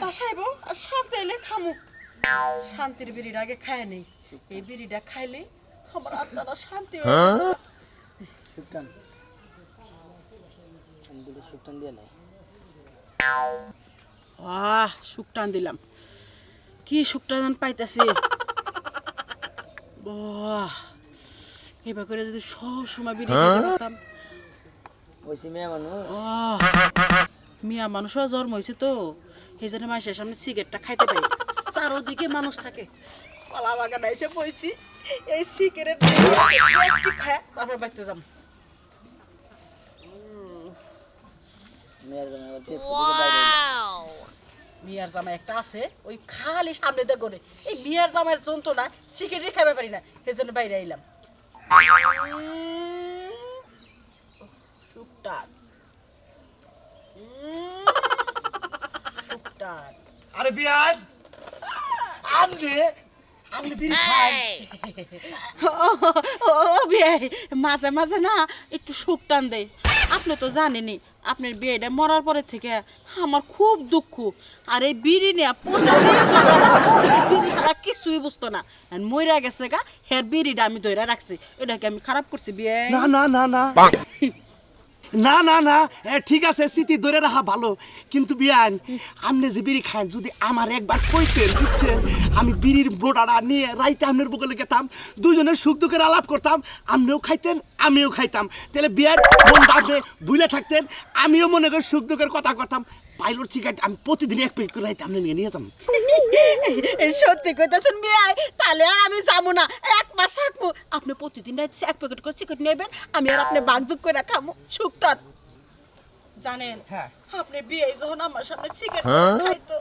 বাসাইব আর সাথে এলে খামু। শান্তির বিড়িটা আগে খায় নেই, এই বিড়িটা খাইলে আমার আত্মাটা শান্তি হয়ে যাবে। শুকটান আমি দুটো শুকটান দিয়ে নাই। শুকটান দিলাম, কি শুকটান পাইতেছি। এবার করে যদি সব সময় বিড়ি খেতে পারতাম। ওইসি মেয়ে মানুষ মিয়া মানুষও জন্ম হয়েছে তো, এই জন্য মানুষের সামনে সিগারেটটা খাইতে পারি। চারোদিকে মানুষ থাকে, কলা বাগানে এসে বইছি, এই সিগারেট একটু খায় তারপর বাড়তে যাম। মিয়ার জামাই একটা আছে, ওই খালি সামনে দিয়ে করে এই মিয়ার জামাইয়ের যন্ত্রণা সিগারেট খাইতে পারি না, সেই জন্য বাইরে আইলাম। শুকটান শুকটান। আরে বিয়ার আমনে আমনে বিড়ি খাই। ও বিয়ে মাঝে মাঝে না একটু শুকটান দেয়। আপনি তো জানেনই আপনার বিয়েটা মরার পরে থেকে আমার খুব দুঃখ। আর এই বিড়ি নিয়ে প্রতিদিন ঝগড়া বাসা, বিড়ি ছাড়া কিছুই বুঝতো না। আর মইরা গেছে গা, হের বিড়িটা আমি ধরে রাখছি। এটাকে আমি খারাপ করছি বিয়ে? না না না না না না না ঠিক আছে, স্মৃতি ধরে রাখা ভালো, কিন্তু বিয়ান আমনে যে বিড়ি খান যদি আমার একবার কইতেন বুঝছেন, আমি বিড়ির বোটাটা নিয়ে রাইতে আমনের বগলে গেতাম, দুজনের সুখ দুঃখের আলাপ করতাম, আমনেও খাইতেন আমিও খাইতাম, তাহলে বিয়ার মনটা আপনি ভুলে থাকতেন, আমিও মনে করি সুখ দুঃখের কথা করতাম। পাইলট সিগারেট আমি প্রতিদিন এক প্লেট করে রাইতে আমনে নিয়ে যাম। সত্যি কইতেছেন বিয়ে? তাহলে আর আমি যাবো না, এক মাস থাকবো। আপনি প্রতিদিন রাইতে এক প্যাকেট করে সিগারেট নেবেন, আমি আর আপনি বাগযুগ করে খামো শুকটান। জানেন আপনি বিয়ে যখন আমার সামনে সিগারেট খাইতো,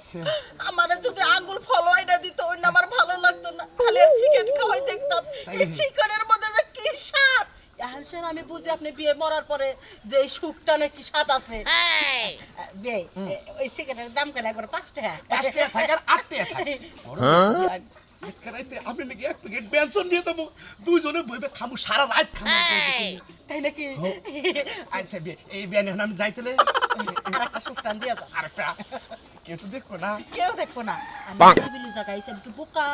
আমার যদি আঙ্গুল ফলোয়াই না দিত ওই আমার ভালো লাগতো না, খালি আর সিগারেট খাওয়াই দেখতাম। এই সিগারেটের মধ্যে যে কি স্বাদ, এখন শুন আমি বুঝি আপনি বিয়ে মরার পরে যে এই শুকটানের কি স্বাদ আছে। বিয়ে ওই সিগারেটের দাম কেন একবার 5 টাকা? 5 টাকা থাকে আর 8 টাকা থাকে। আপনি নাকি এক প্যাকেট বেনসন দিয়ে দেবো, দুইজনে বইবে খাবো, সারা রাত খাবো, তাই নাকি? আচ্ছা এই বিয়ান এখন আমি যাইতেলে আর একটা শুকটান দিয়ে যা। আরেকটা কেউ তো দেখবো না, কেউ দেখবো না। আমি বিলি জায়গা হিসাব কি বোকা,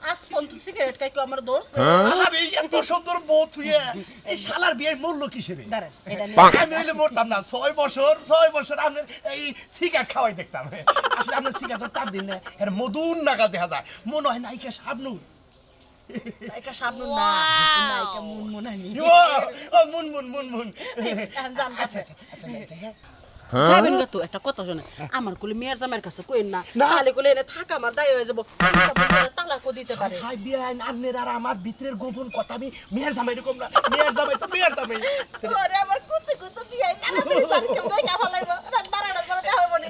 আজ পর্যন্ত সিগারেট খাই কেউ আমার দোষ? আরে এত সুন্দর বউ থুয়ে এই শালার বিয়ে মরলো কিসেরে? দাঁড়ান এটা নিয়ে আমি হইলে মরতাম না, 6 বছর আপনার এই সিগারেট খাওয়াই দেখতাম। আসলে আপনার সিগারেট তার দিন এর মধুর নাগাল দেখা যায়, মনে হয় নায়িকা শাবনূর। নায়িকা শাবনূর না, নায়িকা মুনমুনানি। মুন জান আচ্ছা আচ্ছা আচ্ছা আচ্ছা যাবেন না তো? একটা কথা শোনে, আমার কোলে মেয়ের জামাইয়ের কাছে কইন না, তাহলে কোলে এনে থাকা আমার দায় হয়ে যাবো, তালাকও দিতে পারে। হাই বিয়ান আপনার আর আমার ভিতরের গোপন কথা আমি মেয়ের জামাই এরকম না, মেয়ের জামাই তো মেয়ের জামাই। ওরে আমার কুতে কুতে বিয়ে তাড়াতাড়ি জানি কেউ দেখা ফলাইবো, রাত 12টার পরে দেখা হবে না।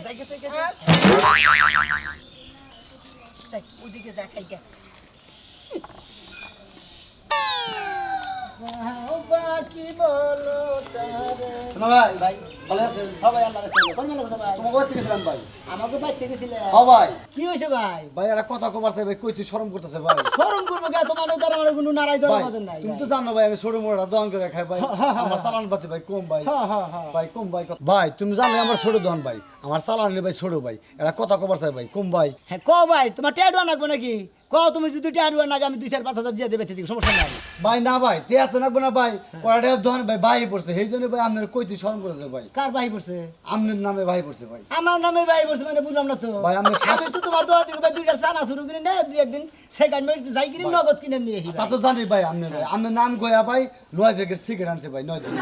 যাই ওদিকে যা খাই গে। বাকি বলো তারে ভাই ভাই ভালো আছেন? হ্যাঁ ভাই আল্লাহর রাস্তায় কোন মেলা ভাই তোমাকে কোথা থেকে গেছিলাম ভাই? আমাকে বাইতে গেছিলে? হ্যাঁ ভাই কি হইছে ভাই? ভাই একটা কথা কবার চাই ভাই, কই তুই শরম করতেছে ভাই? শরম করব কে? তোমার দ্বারা আমার কোনো নারাই ধরা ভাই, মাঝে নাই। তুমি তো জানো ভাই আমি ছোট মোটা দোকান করে খাই ভাই, আমার চালান পাতি ভাই কম ভাই। ভাই কম ভাই ভাই, তুমি জানো আমার ছোট দোকান ভাই, আমার চালান ভাই ছোট ভাই, একটা কথা কবার চাই ভাই কম ভাই। হ্যাঁ ক ভাই, তোমার টেডুয়া লাগবে নাকি? কও তুমি যদি টেডুয়া নাকি আমি 2-4-5 হাজার দিয়ে দেবে, ঠিক সমস্যা নাই ভাই। না ভাই টিয়া তো লাগবে না ভাই, কয়টা দোকান ভাই ভাই পড়ছে, সেই জন্য ভাই আপনার কই তুই শরম করেছে ভাই। কার ভাই পড়ছে? আপনার নামে ভাই পড়ছে ভাই। আমার নামে ভাই পড়ছে মানে বুঝলাম না তো ভাই, আমি আমি তো তোমার দোয়া থেকে ভাই 2টা চানা শুরু করে নে, 2 একদিন সেকেন্ড মিনিট যাই কিনে নগদ কিনে নিয়ে আসি তা তো জানি ভাই আপনার ভাই, আপনার নাম কয়া ভাই 9 প্যাকেট সিগারেট আনছে ভাই 9 দিন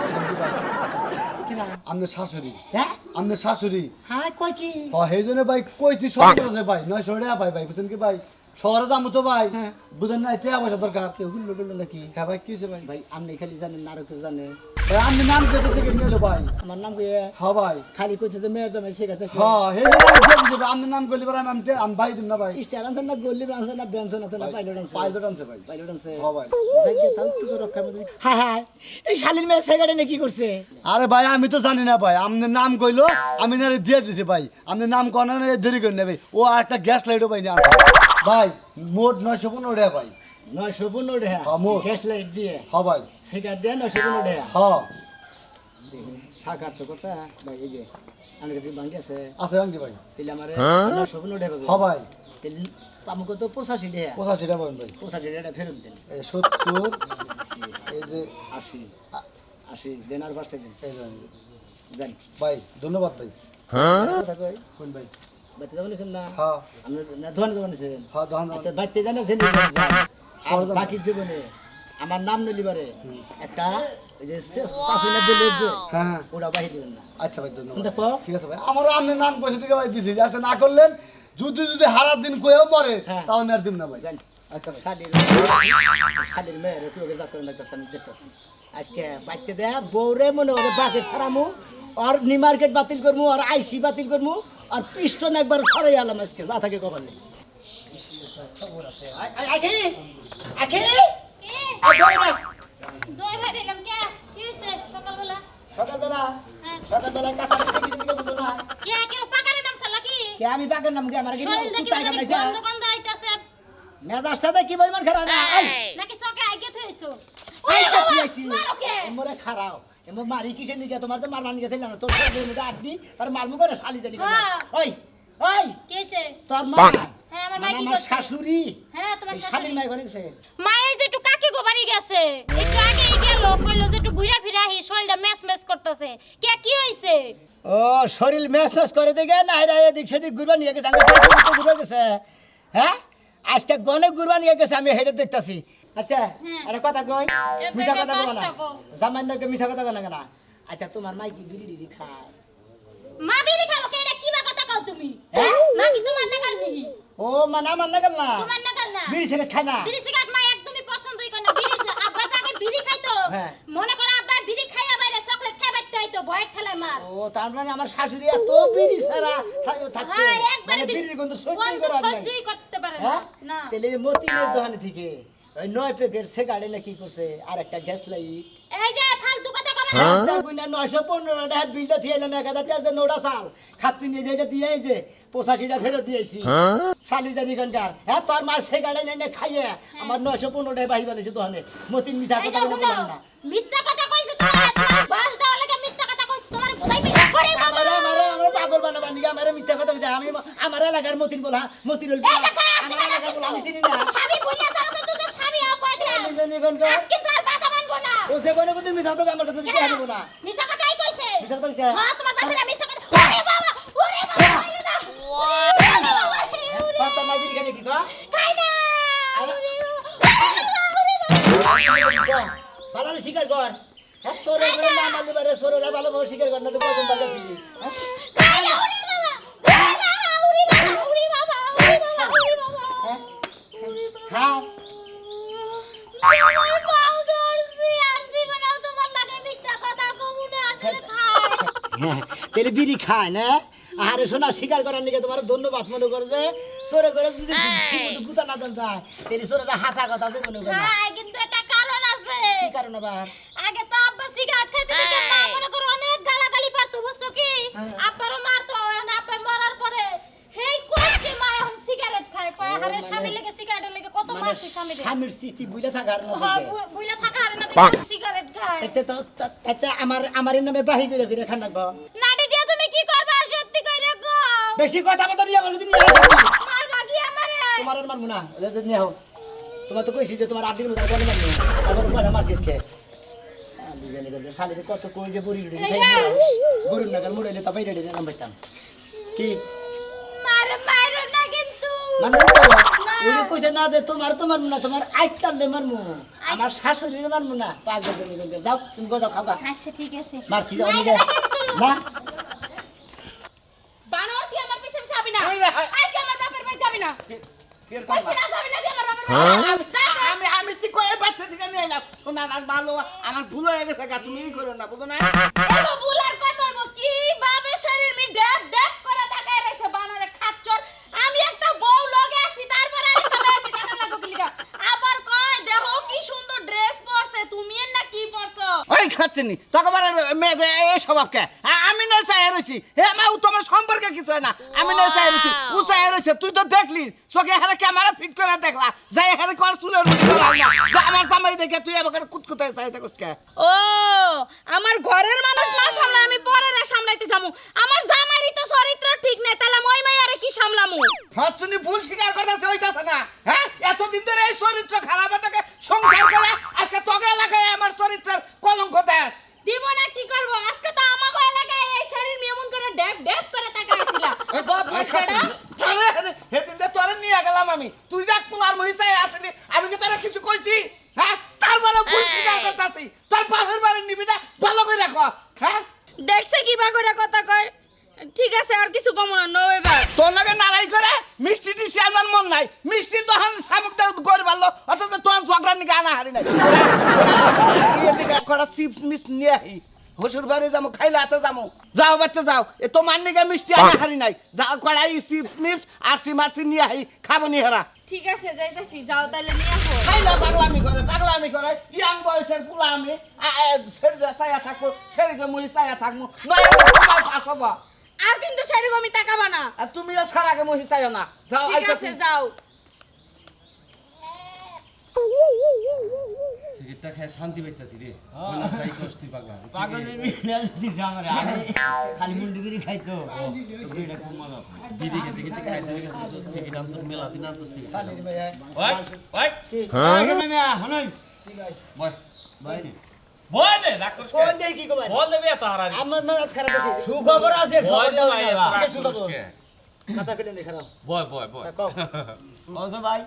কিনা আপনার শাশুড়ি, হ্যাঁ আপনার শাশুড়ি। হ্যাঁ কই কি সেই জন্য ভাই কই তুই শরম করেছে ভাই 900 টাকা ভাই ভাই বুঝছেন কি ভাই, শহরে যাবো তো ভাই, হ্যাঁ। বুঝেন না টাকা পয়সা দরকার। কেউ হুল্লো টুল্লো নাকি? হ্যাঁ ভাই কি হয়েছে ভাই? ভাই আপনি খালি জানেন না, আরো কেউ জানে? ভাই আপনি নাম কেটে সিগারেট নিয়ে এলো ভাই। আমার নাম কি? হ্যাঁ ভাই, খালি কইছে যে মেয়ের দামে শিখাচ্ছে। হ্যাঁ সেই জন্য আমি দিয়ে দিছি ভাই, আপনার নাম করলে পরে আমি ভাই দিম না ভাই। স্টার আনছেন না, গোল্লি আনছেন না, বেনসন আনছেন না, পাইলট আনছেন? পাইলট আনছে ভাই। পাইলট আনছে। হ্যাঁ ভাই। যাইগে তাও টুকু রক্ষার মধ্যে। হ্যাঁ হ্যাঁ, এই শালীর মেয়ে সেগাড়ে কি করছে? আরে ভাই আমি তো জানি না ভাই, আপনার নাম কইলো আমি না দিয়ে দিছি ভাই, আপনার নাম কনা না দেরি করে নেবে, ও আর একটা গ্যাস লাইটও ভাই নিয়ে আনছে ভাই, মোট 915 টাকা ভাই। 915 টাকা হ্যাঁ, মোট। গ্যাস লাইট দিয়ে হ্যাঁ ভাই, সেগাড় দিয়ে 915 টাকা। হ্যাঁ থাকার তো কথা ভাই এই যে আমার কাছে বাঙ্গি আছে আছে বাঙ্গি ভাই তাহলে আমার স্বপ্ন উঠে পাবে হ্যাঁ ভাই তাহলে আমাকে তো 85 টাকা 85 টাকা পাবেন ভাই 85 টাকা ফেরত দেন এই 70 এই যে 80 80 দেন আর 5 টাকা এই যে দেন ভাই ধন্যবাদ ভাই কথা কই কোন ভাই বাইতে যাবেন না হ্যাঁ আপনি না দোকানে যাবেন হ্যাঁ দহন আচ্ছা বাইতে জানেন দেন আর বাকি জীবনে আমার নাম নলিবারে একটা এই যে শাশুড়ি বেলে যে হ্যাঁ হ্যাঁ ওটা বাহি দিবেন না আচ্ছা ভাই ধন্যবাদ দেখো ঠিক আছে ভাই আমারও আপনার নাম কইছে দিকে ভাই দিছি আচ্ছা না করলেন যদি হারার দিন কইও মরে হ্যাঁ। তাও আমি আর দিম না ভাই জান আচ্ছা ভাই শালির মেয়ের কি ওকে জাত করে লাগতেছে আমি দেখতেছি আজকে বাইতে দেয়া বউরে মনে হবে বাকের সারামু আর নি মার্কেট বাতিল করমু আর আইসি বাতিল করমু আর পিস্টন একবার ছড়াই আলাম আজকে যা থাকে কখন নেই আখি আখি দই ভাই দিলাম কে কি হইছে সকালবেলা সকালবেলা হ্যাঁ। সকালবেলা কাঁচা কিছু বুঝো না কে কেন পাকারে নাম সালা কি কে আমি বাকের নাম কি আমার কি শরীর দেখি কুত্তায় কামড়াইছে গন্ধ গন্ধ আইতাছে মেজাজটাতে কি পরিমাণ খারাপ না নাকি সকে আইগে থইছো ওরে ওরে কাছে বাবা আইছি মারো কে এমরে খারাও এমর মারি কিসের নিকে তোমার তো মার মানি গেছিল না তোর শরীরের মধ্যে আড্ডি তার মারমু করে শালি জানি হ্যাঁ। ওই ওই কি হইছে তোর মা হ্যাঁ আমার মা মানে কি আমার করছে শাশুড়ি হ্যাঁ তোমার এই শাশুড়ি শালির মাই কোনে গেছে মায়ে যে একটু কাকি গোবারি গেছে একটু আগে গেল কইলো যে একটু ঘুরা ফিরা হি শরীরটা ম্যাচ ম্যাচ করতেছে কে কি হইছে ও শরীর ম্যাচ ম্যাচ করে দেখে না এরা এদিক সেদিক ঘুরবা নিয়ে গেছে আমি শাশুড়ি তো ঘুরবা গেছে হ্যাঁ আজকে গনে ঘুরবা নিয়ে গেছে আমি হেডে দেখতাছি আচ্ছা একটা কথা কই এ মিছা বেটা কথা কও না পাঁচটা কও। সামান্য মিছা কথা কও না কেন আচ্ছা তোমার মাই কি বিড়ি ডিড়ি খায় মা বিড়ি খাবো কে এটা কি বা কথা কও তুমি হ্যাঁ? মা কি তোমার নাগাল নিহি ও মানা মান্না গেল না তোমার নাগাল না বিড়ি সিগারেট খায় না বিড়ি সিগারেট মা একদমই পছন্দই করে না বিড়ি আব্বা আগে বিড়ি খাইতো হ্যাঁ। মনে করো আব্বা বিড়ি খাইয়া বাইরে চকলেট খাই বাইতে হইতো ভয়ের ঠেলায় মার ও তার মানে আমার শাশুড়ি এত বিড়ি ছাড়া থাকছে হ্যাঁ একবারে মানে বিড়ির গন্ধ সহ্যই গন্ধ করার নাই সহ্যই করতে পারে না হ্যাঁ না তাহলে এই মতিনের দোকানে থেকে ওই 9 প্যাকেট সিগারেট না কি করছে আর একটা গ্যাস লাইট এই যে ফালতু কথা কবে না গুনা 915 টাকা বিলটা দিয়ে এলাম 1000 টাকা নোটা চাল খাতি নিয়ে যেটা দিয়ে এই যে 85টা ফেরত দিয়েছি শালি জানি গন্ডার হ্যাঁ তোর মা সিগারেট এনে খাইয়ে আমার 915 টাকা বাহি বলেছে দোকানে মতিন মিছা এই কথা যে বলে বললাম না মিথ্যা কথা কইছো তোমার বাস দাও লাগে মিথ্যা কথা কইছো তোমার বুঝাই পাই করে বাবা আমারে আমারে আমার পাগল বানাবা নিগা আমারে মিথ্যা কথা কইছে আমি আমার এলাকার মতিন বলা মতির এই দেখা আমার এলাকার বলা আমি চিনি না সাবি বলিয়া যাও কিন্তু যে সাবি আপা দিলাম আমি জানি গন্ডার কিন্তু আর বাধা মানবো না ও যে বনে কোন মিছা তো আমার কাছে কি আনবো না মিছা কথাই কইছে মিছা কথা কইছে হ্যাঁ তোমার বাপেরা মিছা কথা ওরে বাবা ওরে বাবা ওরে বাবা পাতা মাই বিড়ি খানে কি কো খাই না ভালো শিকার কর হ্যাঁ সরে করে না মারলে পারে সরে ভালো ভালো শিকার কর না তো কত বাজা ছিলি হ্যাঁ খাই না ওরে বাবা ওরে বাবা ওরে বাবা ওরে বাবা ওরে বাবা হ্যাঁ খা তোমার পাও ধরছি আর জীবনেও তোমার লাগে মিথ্যা কথা কমু না আসলে খাই তেলে বিড়ি খায় না আরে শোনা শিকার করার নিকে তোমার ধন্যবাদ মনে করে যে সরে করে যদি ঠিক মতো গুতা না দেন যায় তেলে সরে হাসা কথা আছে মনে করে না খাই কিন্তু একটা কারণ আছে কি কারণ আবার আগে তো আব্বা সিগারেট খাইতে দেখে মা মনে করো অনেক গালাগালি পারতো বুঝছো কি আব্বারও মারতো না আব্বার মরার পরে হেই কষ্টে মা এখন সিগারেট খায় কয় হারে স্বামী লেগে সিগারেটের লেগে কত মানে মারছি স্বামী রে স্বামীর স্মৃতি বুঝলে থাকার না হ্যাঁ দেখে বুইলা থাকা হারে না দেখে সিগারেট খায় এতে তো এতে আমার নামে বাহি করে করে খান রাখবো নাডি দিয়া তুমি কি করবা সত্যি কইরা গো বেশি কথা বলতে নিয়ে আমার দিন নিয়ে আসো মার বাগি আমারে তোমার আর মানবো না এদের নিয়ে হোক তোমার তো কইছি যে তোমার 8 দিনের মধ্যে বলে মানবো তারপর বলে মারছিস কে দুজনে গেল শালিরে কত কই যে বুড়ি বুড়ি খাই গরুর নাগাল মুড়াইলে তবে রেডি নাম পাইতাম কি মারে মারো না কিন্তু মানবো ওই কইছে না যে তোমার না তোমার আইতালে মারমু আমার শাশুড়ির মারমু না পাগল দেনি গেল যাও তুমি গদা খাবা আচ্ছা ঠিক আছে মারছি যাও নিগে না বানর কি আমার পিছে পিছে যাবি না আজকে আমার বাপের বাড়ি যাবি না কইছি না যাবি না তুই আমার বাপের বাড়ি যা তো। আমি ঠিক কয়ে বাচ্চা থেকে নিয়ে এলাম শোনা না ভালো আমার ভুল হয়ে গেছে গা তুমি ই করো না বুঝো না এগো বুলার কত হইব কি বাবে শরীর মি ড্যাপ ড্যাপ করে তাকায় রইছে বানরে খাচ্চর আমি একটা বউ লগে আছি তারপর আরেকটা মেয়ে টাকা লাগো কিলিকা আবার কয় দেখো কি সুন্দর ড্রেস পরছে তুমি এর না কি পরছো ওই খাচ্ছেনি তখন মেয়ে এই স্বভাব কে আমি না নয় চাই রয়েছি হে মা ও তোমার সম্পর্কে কিছু হয় না আমি নয় চাই রয়েছি ও চাই রয়েছে তুই তো দেখলি চোখে হারে ক্যামেরা ফিট করে দেখলা যাই হারে কর চুলের মুঠি ধরা না যা আমার জামাই দেখে তুই আমাকে কুতকুতায় চাই থাকস কে ও আমার ঘরের মানুষ না সামলাই আমি পরের সামলাইতে যামু আমার জামাইরই তো চরিত্র ঠিক নাই তাহলে মই মাইয়ারে কি সামলামু হাতছুনি ভুল স্বীকার করতেছে ওইটাছে না হ্যাঁ এতদিন ধরে এই চরিত্র খারাপ এটাকে সংসার করে আজকে তোকে এলাকায় আমার চরিত্রের কলঙ্ক দেশ দিব না কি করব আজকে তো আমাগো এলাকায় এই শরীর মেমন করে ড্যাপ ড্যাপ করে তাকাইছিলা বদমাশটা হেদিনটা তোরে নিয়ে গেলাম আমি তুই যা কুলার মহিষায় আসলি আমি কি তোরা কিছু কইছি হ্যাঁ তারপরে ভুল স্বীকার করতেছি তোর বাপের বাড়ি নিবি না ভালো করে রাখো হ্যাঁ দেখছে কি বাগড়া কথা কয় ঠিক আছে আর কিছু কম না নো এবার তোর লগে নারাই করে মিষ্টি দিছি আমার মন নাই মিষ্টি তখন শামুক দাও করে ভালো অথচ তোর ঝগড়া নিকে আনা হারি নাই এদিকে কটা চিপস মিস নিয়ে আহি হসুর বাড়ি যাবো খাইলে হাতে যাবো যাও বাচ্চা যাও এ তো মান্নিকে মিষ্টি আনা হারি নাই যাও কড়াই চিপস মিস আরসি মারসি নিয়ে আহি খাবো নি হেরা ঠিক আছে যাইতাছি যাও তাহলে নিয়ে আসো খাইলে পাগলামি করে ইয়াং বয়সের পুলা আমি শরীরে চাইয়া থাকবো শরীরে মুহি চাইয়া থাকবো নয় সময় পাস হবো আর কিন্তু সেরকম আমি তাকাবা না আর তুমিও সারাকে মুহি চাইও না যাও ঠিক আছে যাও সিগারেটটা খেয়ে শান্তি পাইতাছি রে মনে চাই কষ্ট পাগলা পাগলের মিনাজ দিছে আমার আগে খালি মুন্ডি করে খাইতো এটা খুব মজা আছে বিড়ি খেতে খেতে খাইতে হয়ে গেছে সিগারেট আনতো মেলা দিন আনতো সিগারেট খালির ভাই ওই ওই হ্যাঁ মিয়া হনই বয় ভাই বয় নে রাখ করছ কোন দেই কি কবাই বল দেবে এত হারানি আমার মেজাজ খারাপ হইছে সুখবর আছে বয় খবর নে দাও ভাই না রাখ করছ কে কথা কইলে নি খারাপ বয় বয় বয় কও ওসো ভাই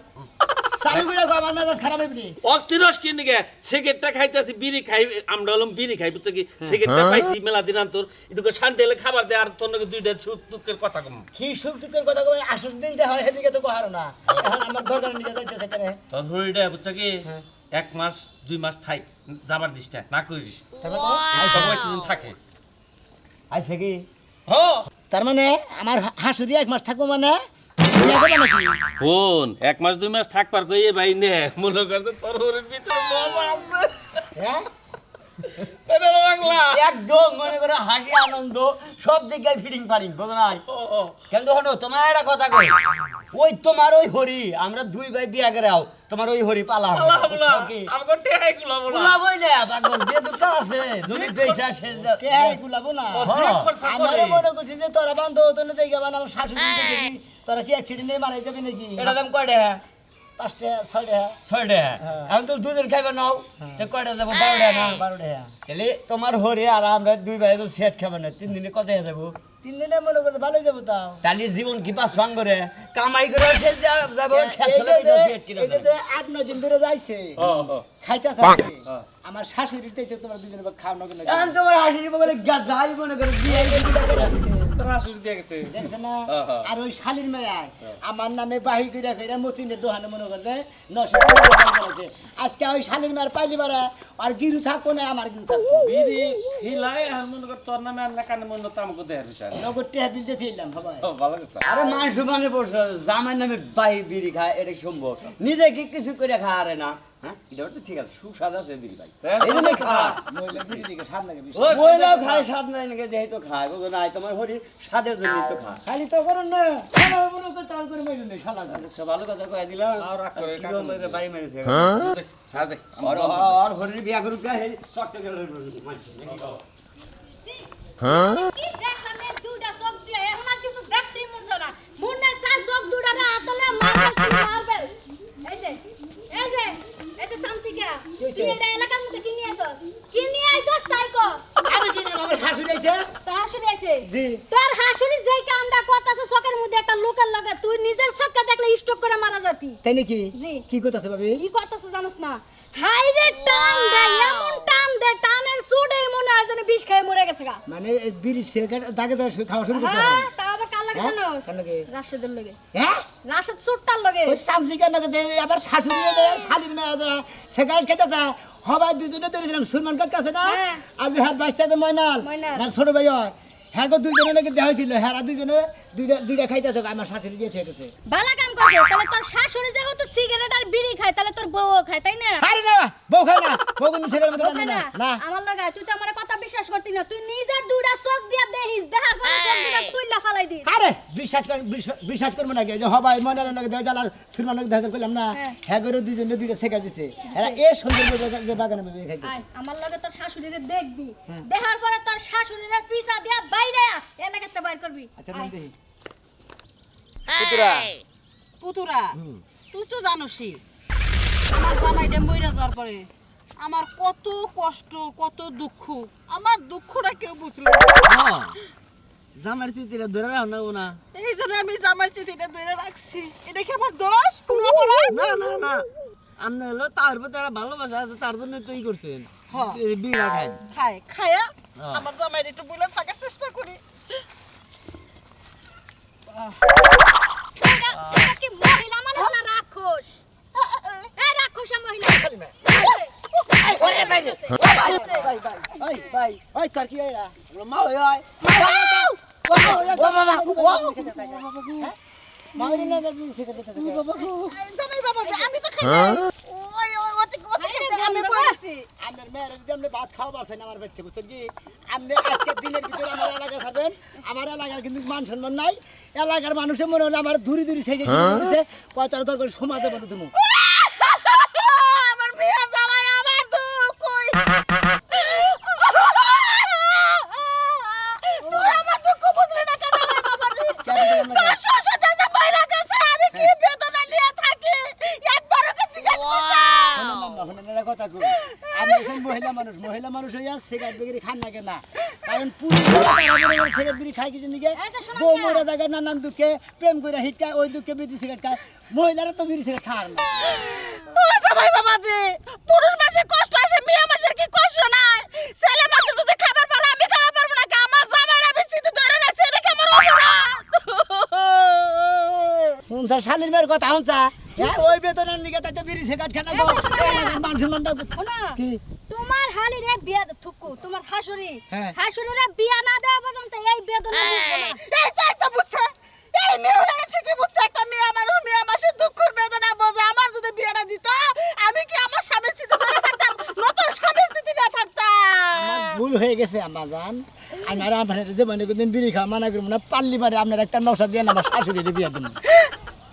চালু করে কও আমার মেজাজ খারাপ হইবনি অস্থিরস কি নিকে সিগারেটটা খাইতেছি বিড়ি খাই আমরা হলাম বিড়ি খাই বুঝছ কি সিগারেটটা পাইছি মেলা দিন আনতোর এটুকু শান্তি হলে খাবার দে আর তোর নাকি দুইটা সুখ দুঃখের কথা কম কি সুখ দুঃখের কথা কই আসল দিন তে হয় হেদিকে তো কহারো না এখন আমার দরকার নিকে যাইতেছে কেন তোর হরিটা বুঝছ কি 1 মাস 2 মাস থাই যাবার দিসটা না করিস সবাই তিন থাকে আইছে কি তার মানে আমার হাসুরি এক মাস থাকবো মানে বিয়া করবে নাকি ফোন 1 মাস 2 মাস থাকবার কই ভাই নে মনে করতে তোর হরির ভিতরে মজা আছে হ্যাঁ এটা বাংলা একদম মনে করে হাসি আনন্দ সব দিকে ফিটিং ফাটিং বুঝো নাই কেন হনো তোমার একটা কথা কই ওই তোমার ওই হরি আমরা দুই ভাই বিয়া করে আও তোমার ওই হরি পালা আল্লাহ আল্লাহ আমাকে টেহাই গুলা বলা পোলা বইলে পাগল যে দুটো আছে দুই পয়সা শেষ দাও কে গুলাবো না যে খরচা আমার করে মনে করছি যে তোরা বান্ধ হতো না দেখে বান আমার শাশুড়ি দেখি তোরা কি অ্যাক্সিডেন্টে মারা যাবে নাকি এটা দাম কয়টা 5টা 6টা 6টা এখন তো দুজন খাইবা নাও তো কয়টা যাব 12টা না 12টা তাহলে তোমার হরি আর আমরা দুই ভাই তো সেট খাবে না 3 দিনে কত হয়ে যাবো 3 দিনে মনে করতে ভালোই যাবো তাও তাহলে জীবন কি পাস ফান করে কামাই করে শেষ যাবো খেতে সেট কিনা এই যে 8-9 দিন ধরে যাইছে খাইতেছে আমার শাশুড়ির তো তোমার দুজনে খাওয়ানো কেন এখন তোমার হাসির বলে যাই মনে করে দিয়ে তোর আসুর দিয়ে গেছে দেখছ না আর ওই শালির মেয়ে আমার নামে বাহি কইরা কইরা মতিনের দোকানে মনে করতে 950 টাকা বলেছে আজকে ওই শালির মেয়ের পাইলি বারে আর গিরু থাকবো না আমার গিরু থাকবো বিড়ি খিলাই আর মনে কর তোর নামে আর না কানে মনে তো আমাকে দেয়ার বিষয় নগদ টেহা বিলতে ছিলাম সবাই ও ভালো কথা আরে মানুষ মানে বসে জামাই নামে বাহি বিড়ি খায় এটা সম্ভব নিজে কি কিছু করে খায় আরে না হ্যাঁ এটা তো ঠিক আছে সুস্বাদ আছে বিড়ি ভাই এই জন্য খায় মহিলা বিড়ি দিকে স্বাদ লাগে বেশি মহিলাও খায় স্বাদ নাই নাকি দেহে তো খায় বুঝো নাই তোমার হরি স্বাদের জন্য তো খায় খালি তো করেন না আমার মনে করে চাল করে মেরে নেই শালা আচ্ছা ভালো কথা কয়ে দিলাম আর রাগ করে কি রকম করে বাড়ি মেরেছে হ্যাঁ দেখ আর হরির বিয়া করুক হে চট্ট করে কি দেখলাম এই দুইটা চোখ দিয়ে এখন আর কিছু দেখতেই মনছে না মুন্নে চার চোখ দুটা না আতলে মারবে এই যে সামসিকা তুই এটা এলাকার মধ্যে কি নিয়ে আইছস তাই কো আমি কি না আমার শাশুড়ি আইছে তোর হাসুরি আছে জি তোর হাসুরি যেই কামটা করতেছে চোখের মধ্যে একটা লোকের লাগে তুই নিজের চোখকে দেখলে স্ট্রোক করে মারা যাতি তাই নাকি জি। কি করতেছে ভাবি কি করতেছে জানোস না হাই রে টান দে এমন টান দে টানের সুডে মনে হয় যেন বিষ খেয়ে মরে গেছে গা মানে এই বিড়ি সিগারেট দাগে দাগে খাওয়া শুরু করছে হ্যাঁ এখন। তা আবার কাল লাগে হ্যাঁ? জানোস কার লাগে? রাশেদের লাগে হ্যাঁ রাশেদ সুটটার লাগে ওই সামসিকার নাকি আবার শাশুড়ি শালির মেয়ে সিগারেট খেতে যায় সবাই দুজনে ধরেছিলাম সুরমান কাকা আছে না হ্যাঁ। আর হাত বাঁচতে ময়নাল ময়নাল। আর ছোট ভাই হয় হ্যাঁ গো দুজনে নাকি দেওয়া হয়েছিল হ্যাঁ দুজনে দুইটা খাইতেছে আমার শাশুড়ি দিয়ে গেছে ভালো কাম করছে তাহলে তোর শাশুড়ি যেহেতু সিগারেট আর বিড়ি খায় তাহলে তোর বউও খায় তাই না আরে না বউ খায় না বউ কিন্তু সিগারেট বউ মতো খায় না না না আমার লগে তুই তো আমার কথা বিশ্বাস করতি না তুই নিজের দুইটা চোখ দিয়া দেখিস কই দিস আরে বিশ্বাস করবো নাকি যে হবাই মনে লাগে দেখা যাল আর সুরমান দেখা করলাম না হ্যাঁ করে দুজনে দুইটা শেখা দিছে এরা এ সুন্দর বাগানে খাইতে আয় আমার লগে তোর শাশুড়িরে দেখবি দেখার পরে তোর শাশুড়িরে পিছা দিয়া বাইরে এলাকাতে বাইর করবি আচ্ছা নাম দেখি পুতুরা তুই তো জানোসই আমার জামাইটা মইরা যাওয়ার পরে আমার কত কষ্ট কত দুঃখ আমার দুঃখটা কেউ বুঝলো না। জামার চিঠিটা ধরে রাখো না না এই জন্য আমি জামার চিঠিটা ধরে রাখছি এটা কি আমার দোষ কোনো অপরাধ না না না আমনে হলো তার প্রতি একটা ভালোবাসা আছে তার জন্য তো ই করছেন হ্যাঁ। বিড়া খাই খায়া আমার জামাইয়ের একটু বলে থাকার চেষ্টা করি। এটা কি মহিলা মানুষ না রাক্ষস এই রাক্ষস মহিলা ওরে ভাই ভাই ভাই ওই তার কি আইরা মা হয় ও বাবা মাইরে না দেবি সেটা দিতে জামাই বাবা যে আমি তো খাই নাই। ওই ওতে আমি বলেছি আমার মেয়েরা যদি আপনি ভাত খাওয়া পারছেন আমার বাড়িতে বুঝছেন কি আপনি আজকের দিনের ভিতরে আমার এলাকা ছাড়বেন আমার এলাকার কিন্তু মান সম্মান নাই এলাকার মানুষের মনে হলো আমার দূরে দূরে সেই যে পয়তার দরকার সমাজে বলে তুমি আমার মেয়ের জামাই আমার দুঃখ কই তুই আমার দুঃখ বুঝলি না কেন রে বাবাজি তোর শ্বশুরটা যে মাইরা গেছে আমি কি বেদনা নিয়ে থাকি একবারও কি জিজ্ঞাসা করছ কথা কই আমি একজন মহিলা মানুষ হইয়া সিগারেট বিড়ি খান না কেন কারণ পুরুষ সিগারেট বিড়ি খাই কি জানি গে বউ মরে জায়গায় নানান দুঃখে প্রেম করে হিটকা ওই দুঃখে বিড়ি সিগারেট খায় মহিলারা তো বিড়ি সিগারেট খায় না ও জামাই বাবাজি পুরুষ মাসের কষ্ট আছে মেয়ে মাসের কি কষ্ট নাই ছেলে মাসে যদি খাবার পারে আমি খাওয়া পারবো না আমার জামাইরা আমি চিঠি ধরে রাখছি এটা কি আমার অপরাধ শুনছা শালির মেয়ের কথা শুনছা হ্যাঁ ওই বেতনের নিকে তাইতে বিড়ি সিগারেট খানা মান সম্মানটা শোনো কি তোমার হালিরে বিয়া থুকু তোমার শাশুড়ি হ্যাঁ। শাশুড়িরে বিয়া না দেওয়া পর্যন্ত এই বেদনা বুঝবো না এই তো বুঝছে এই মেয়েরা ঠিকই বুঝছে একটা মেয়ে মানুষ মেয়ে মাসের দুঃখের বেদনা বোঝে আমার যদি বিয়েটা দিত আমি কি আমার স্বামীর চিঠি ধরে থাকতাম নতুন স্বামীর চিঠি না থাকতাম আমার ভুল হয়ে গেছে আমাজান আমার আপনার যে মানে কোনদিন বিড়ি খাওয়া মানা করবো না পাল্লি পারে আপনার একটা নশা দিয়ে আমার শাশুড়ির বিয়ে দেবেন